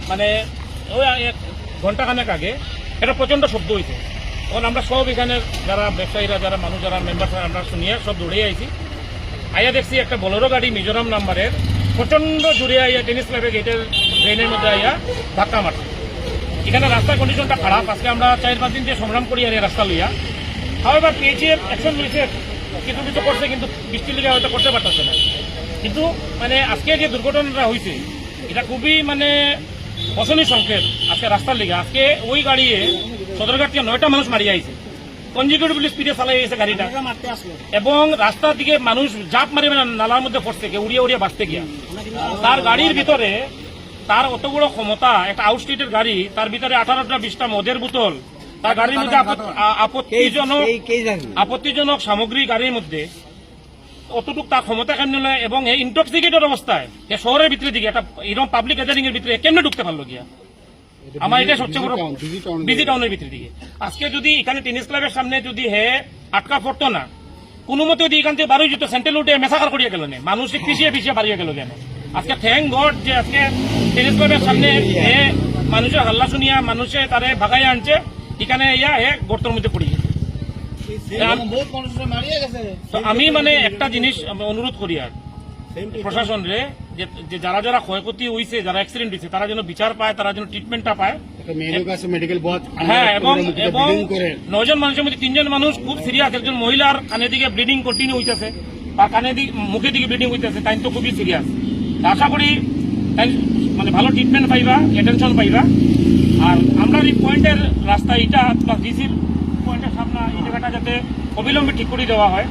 মানে ওই ঘন্টাখানেক আগে একটা প্রচণ্ড শব্দ হয়েছে। তখন আমরা সব এখানে যারা ব্যবসায়ীরা, যারা মানুষ, যারা মেম্বার, আমরা শুনিয়ে সব দৌড়ে আইছি। আইয়া দেখছি একটা বোলেরো গাড়ি মিজোরাম নাম্বারের প্রচণ্ড জোরে আইয়া টেনিস ক্লাবের গেটের ড্রেনের মধ্যে আইয়া ধাক্কা মারছে। এখানে রাস্তার কন্ডিশনটা খারাপ। আজকে আমরা 4-5 দিন যে সংগ্রাম করি আর এই রাস্তা লইয়া, হাওয়ার পিএইচএফ অ্যাকশন লইছে, কিছু কিছু করছে, কিন্তু বৃষ্টির লিগে হয়তো করতে পারতেছে না। কিন্তু মানে আজকে যে দুর্ঘটনাটা হয়েছে এটা খুবই মানে অশনি সংকেত আজকে রাস্তার লিগে। আজকে ওই গাড়িয়ে সদরঘাট থেকে 9টা মানুষ মারিয়ে আইছে, কনজিকিউটিভলি স্পিডে চালাই গেছে গাড়িটা, এবং রাস্তার দিকে মানুষ জাপ মারি নালার মধ্যে পড়ছে, উড়িয়ে উড়িয়ে বাঁচতে গিয়া। তার গাড়ির ভিতরে তার অত বড় ক্ষমতা, একটা আউটস্ট্রিটের গাড়ি, তার ভিতরে 18টা-20টা মদের বোতল, তার গাড়ির মধ্যে আপত্তিজনক সামগ্রী গাড়ির মধ্যে, অতটুক তার ক্ষমতা কেমন নয়, এবং এই ইনটক্সিকেটেড অবস্থায় শহরের ভিতরে দিকে একটা এরকম পাবলিক গ্যাদারিং এর ভিতরে কেমনে ঢুকতে পারলো গিয়া? আমার এটা সবচেয়ে বড় বিজি টাউনের ভিতরে দিকে। আজকে যদি এখানে টেনিস ক্লাবের সামনে যদি আটকা পড়তো না, কোনো মতে যদি এখান থেকে বারোই যেত, সেন্ট্রাল উঠে মেসাকার করিয়া গেল না, মানুষ পিছিয়ে পিছিয়ে বাড়িয়ে গেল কেন? আজকে থ্যাংক গড যে আজকে টেনিস ক্লাবের সামনে মানুষের হাল্লা শুনিয়া মানুষে তারে ভাগাই আনছে, এখানে ইয়া গর্তের মধ্যে পড়ি। আমি মানে একটা জিনিস অনুরোধ করি আর প্রশাসন রে, যে যারা যারা ক্ষয়ক্ষতি হয়েছে, যারা অ্যাক্সিডেন্ট হয়েছে, তারা যেন বিচার পায়, তারা যেন ট্রিটমেন্টটা পায়। হ্যাঁ, এবং 9 জন মানুষের মধ্যে 3 জন মানুষ খুব সিরিয়াস। একজন মহিলার কানের দিকে ব্লিডিং কন্টিনিউ হইতেছে, তার কানের দিকে মুখের দিকে ব্লিডিং হইতেছে, তাই তো খুবই সিরিয়াস। আশা করি তাই মানে ভালো ট্রিটমেন্ট পাইবা, অ্যাটেনশন পাইবা। আর আমরা এই পয়েন্টের রাস্তা এটা ডিসির পয়েন্টের সামনে এই জায়গাটা যাতে অবিলম্বে ঠিক করে দেওয়া হয়।